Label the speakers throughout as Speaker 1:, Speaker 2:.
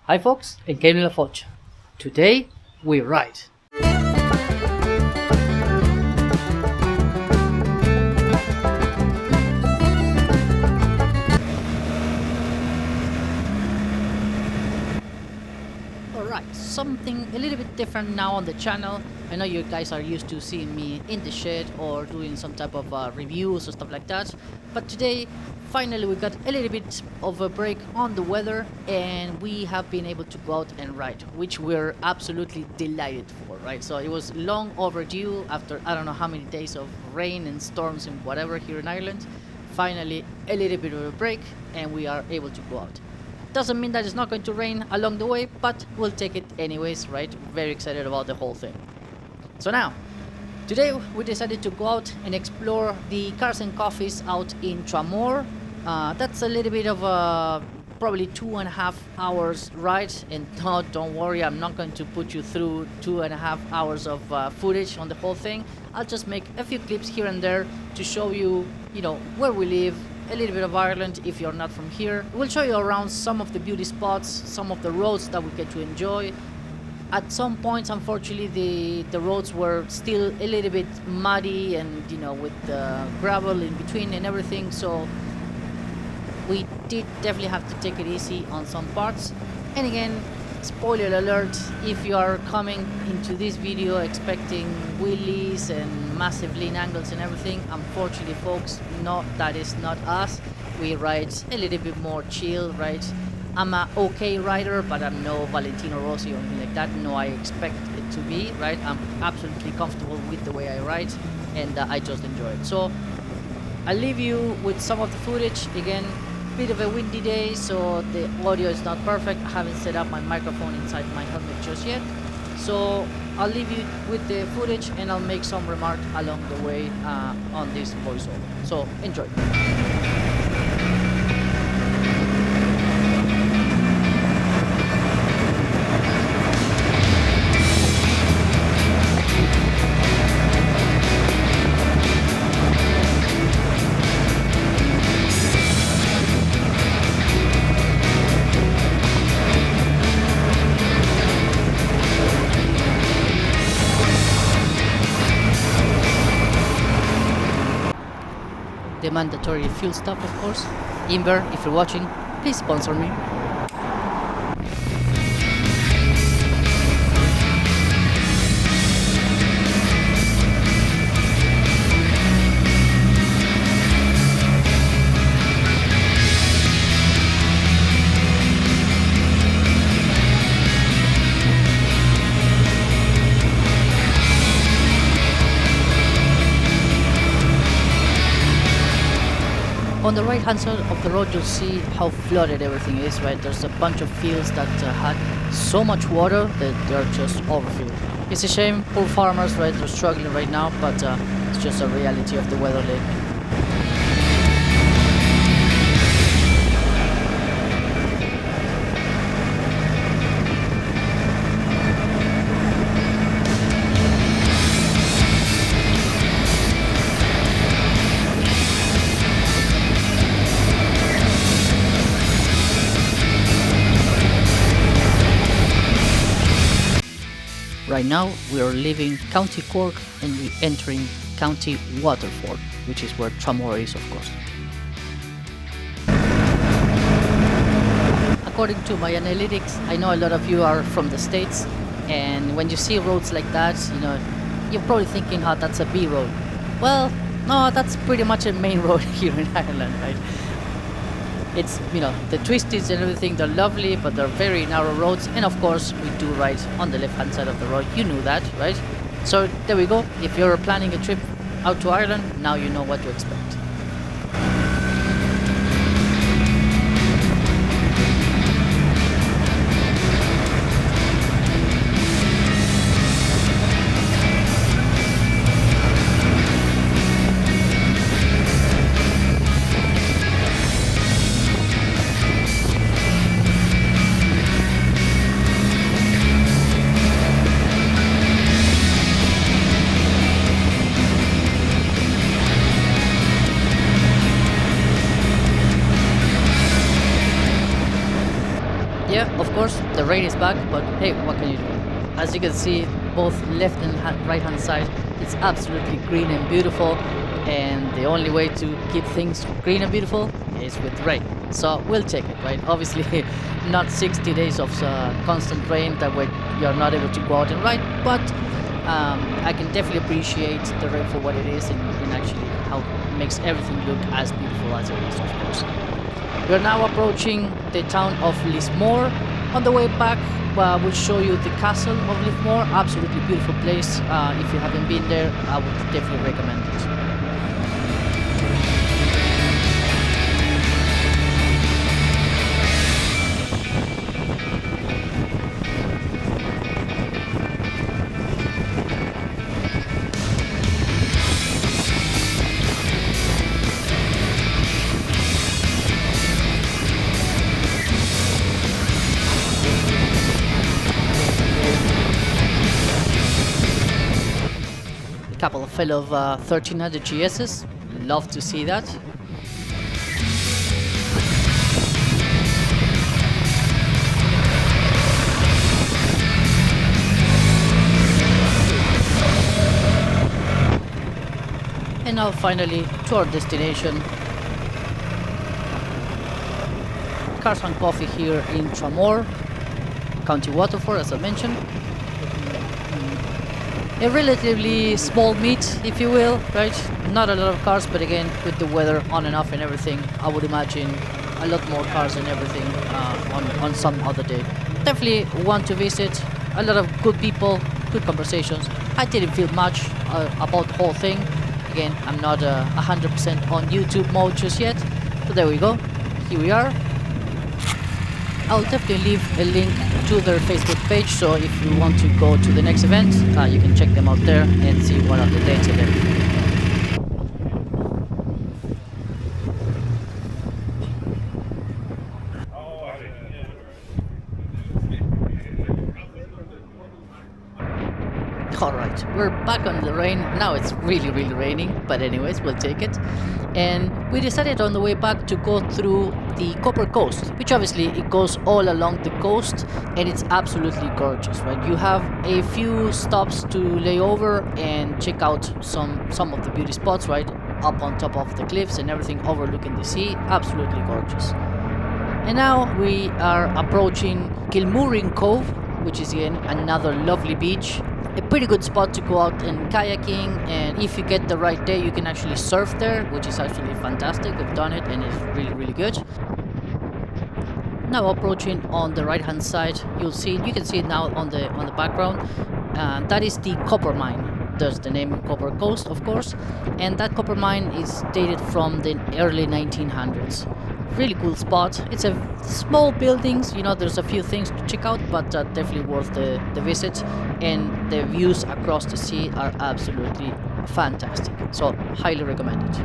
Speaker 1: Hi folks, and Céad Míle Fáilte. Today we ride. Alright, something a little bit different now on the channel. I know you guys are used to seeing me in the shed or doing some type of reviews or stuff like that, but today finally we got a little bit of a break on the weather and we have been able to go out and ride, which we're absolutely delighted for, right? So it was long overdue after I don't know how many days of rain and storms and whatever here in Ireland. Finally a little bit of a break and we are able to go out. Doesn't mean that it's not going to rain along the way, but we'll take it anyways, right? Very excited about the whole thing. So now, today we decided to go out and explore the cars and coffees out in Tramore. That's a little bit of a probably 2.5 hours ride, and no, don't worry, I'm not going to put you through 2.5 hours of footage on the whole thing. I'll just make a few clips here and there to show you, where we live, a little bit of Ireland if you're not from here. We'll show you around some of the beauty spots, some of the roads that we get to enjoy. At some points, unfortunately, the roads were still a little bit muddy and, with gravel in between and everything. So we did definitely have to take it easy on some parts. And again, spoiler alert, if you are coming into this video expecting wheelies and massive lean angles and everything, unfortunately folks, no, that is not us. We ride a little bit more chill, right? I'm a okay rider, but I'm no Valentino Rossi or anything like that. No, I expect it to be, right? I'm absolutely comfortable with the way I ride, and I just enjoy it. So I'll leave you with some of the footage. Again, bit of a windy day, so the audio is not perfect. I haven't set up my microphone inside my helmet just yet. So I'll leave you with the footage and I'll make some remark along the way on this voiceover. So enjoy. The mandatory fuel stop, of course. Imber, if you're watching, please sponsor me. On the right hand side of the road you'll see how flooded everything is, right? There's a bunch of fields that had so much water that they're just overfilled. It's a shame, poor farmers, right? They're struggling right now, but it's just a reality of the weather lately. Right now we are leaving County Cork and we entering County Waterford, which is where Tramore is, of course. According to my analytics, I know a lot of you are from the States, and when you see roads like that, you're probably thinking, oh, that's a B road. Well, no, that's pretty much a main road here in Ireland, right? It's, the twisties and everything, they're lovely, but they're very narrow roads. And of course, we do ride on the left-hand side of the road. You knew that, right? So there we go. If you're planning a trip out to Ireland, now you know what to expect. the rain is back, but hey, what can you do? As you can see, both left and right hand side, it's absolutely green and beautiful, and the only way to keep things green and beautiful is with rain. So we'll take it, right? Obviously not 60 days of constant rain that way you're not able to go out and ride, but I can definitely appreciate the rain for what it is, and actually how it makes everything look as beautiful as it is, of course. We're now approaching the town of Lismore. On the way back, we'll show you the castle of Lismore. Absolutely beautiful place. If you haven't been there, I would definitely recommend it. Couple of fellow 1300 GSs, love to see that. And now finally to our destination, Cars Coffee here in Tramore, County Waterford, as I mentioned. A relatively small meet, if you will, right? Not a lot of cars, but again, with the weather on and off and everything, I would imagine a lot more cars and everything on some other day. Definitely want to visit. A lot of good people, good conversations. I didn't feel much about the whole thing. Again, I'm not 100% on YouTube mode just yet, but there we go. Here we are. I'll definitely leave a link to their Facebook page, so if you want to go to the next event, you can check them out there and see what are the dates and everything. Alright, we're back on the rain. Now it's really raining, but anyways, we'll take it. And we decided on the way back to go through the Copper Coast, which obviously it goes all along the coast, and it's absolutely gorgeous, right? You have a few stops to lay over and check out some of the beauty spots, right? Up on top of the cliffs and everything, overlooking the sea. Absolutely gorgeous. And now we are approaching Kilmooring Cove, which is again another lovely beach. A pretty good spot to go out and kayaking, and if you get the right day you can actually surf there, which is actually fantastic. We've done it and it's really good. Now approaching on the right hand side, you can see it now on the background. That is the copper mine. There's the name Copper Coast, of course, and that copper mine is dated from the early 1900s. Really cool spot. It's a small buildings, you know, there's a few things to check out, but definitely worth the visit, and the views across the sea are absolutely fantastic, so highly recommend it.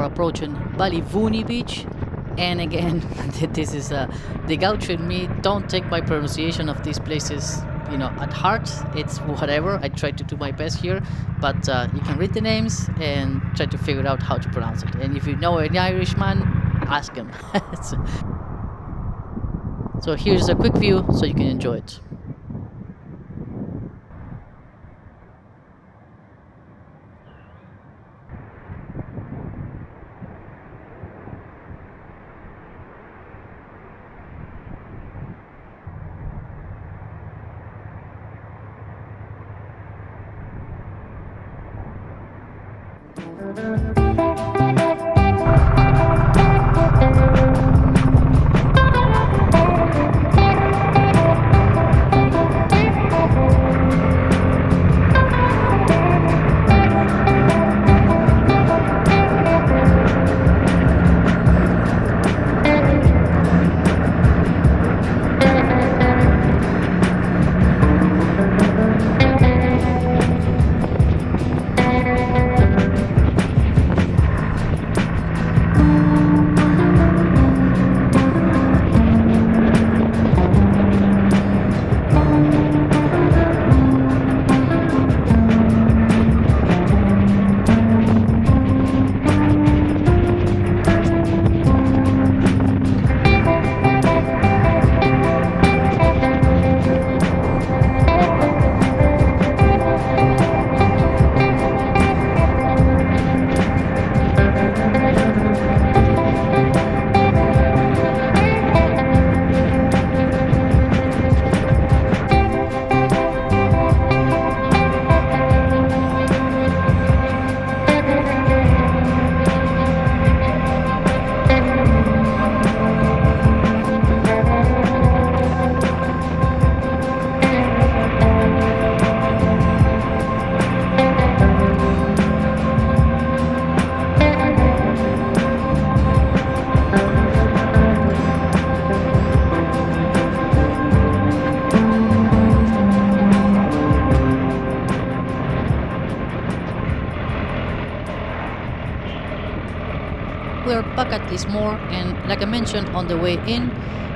Speaker 1: Approaching Ballyvooney Beach, and again this is the gaucho in me. Don't take my pronunciation of these places, you know, at heart. It's whatever. I try to do my best here, but you can read the names and try to figure out how to pronounce it, and if you know an Irishman, ask him. So here's a quick view so you can enjoy it. back at Lismore, and like I mentioned on the way in,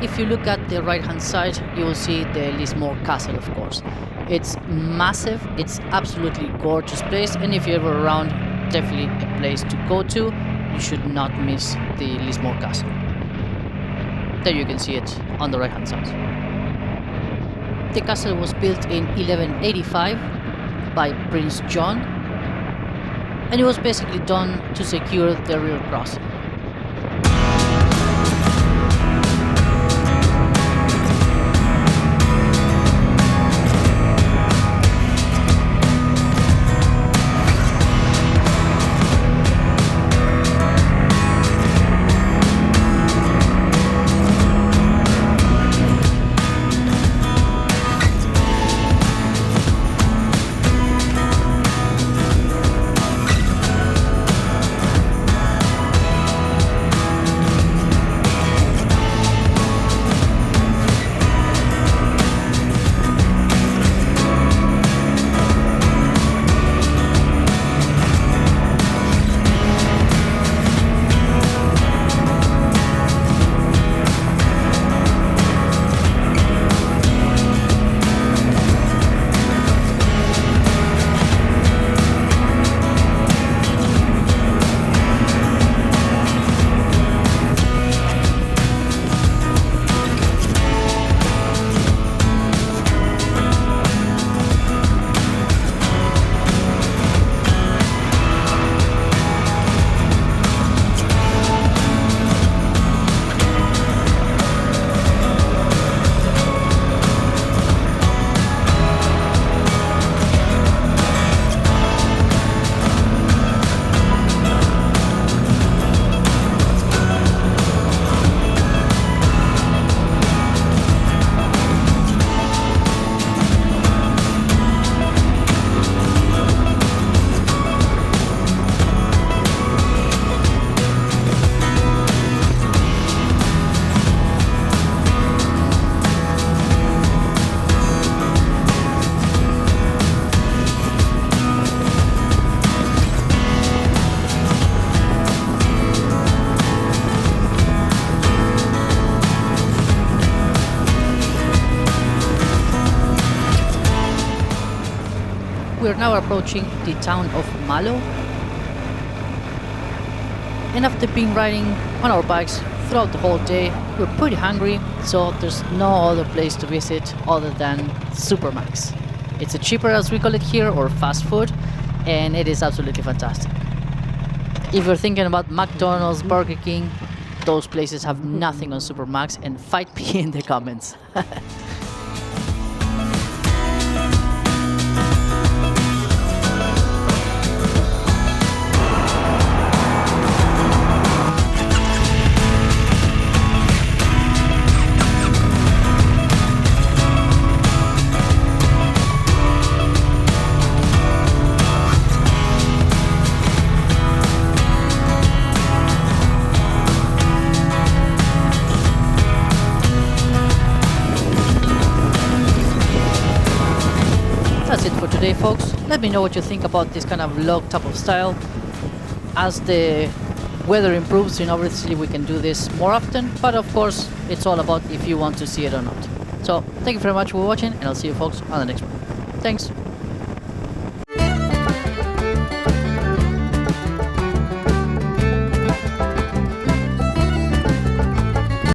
Speaker 1: if you look at the right hand side, you will see the Lismore Castle, of course. It's massive, it's absolutely gorgeous place, and if you're ever around, definitely a place to go to. You should not miss the Lismore Castle. There you can see it on the right hand side. The castle was built in 1185 by Prince John, and it was basically done to secure the river crossing. We're now approaching the town of Mallow, and after being riding on our bikes throughout the whole day, we're pretty hungry, so there's no other place to visit other than Supermacs. It's a cheaper, as we call it here, or fast food, and it is absolutely fantastic. If you're thinking about McDonald's, Burger King, those places have nothing on Supermacs, and fight me in the comments. That's it for today, folks. Let me know what you think about this kind of vlog type of style. As the weather improves, obviously we can do this more often, but of course it's all about if you want to see it or not. So thank you very much for watching, and I'll see you folks on the next one. Thanks.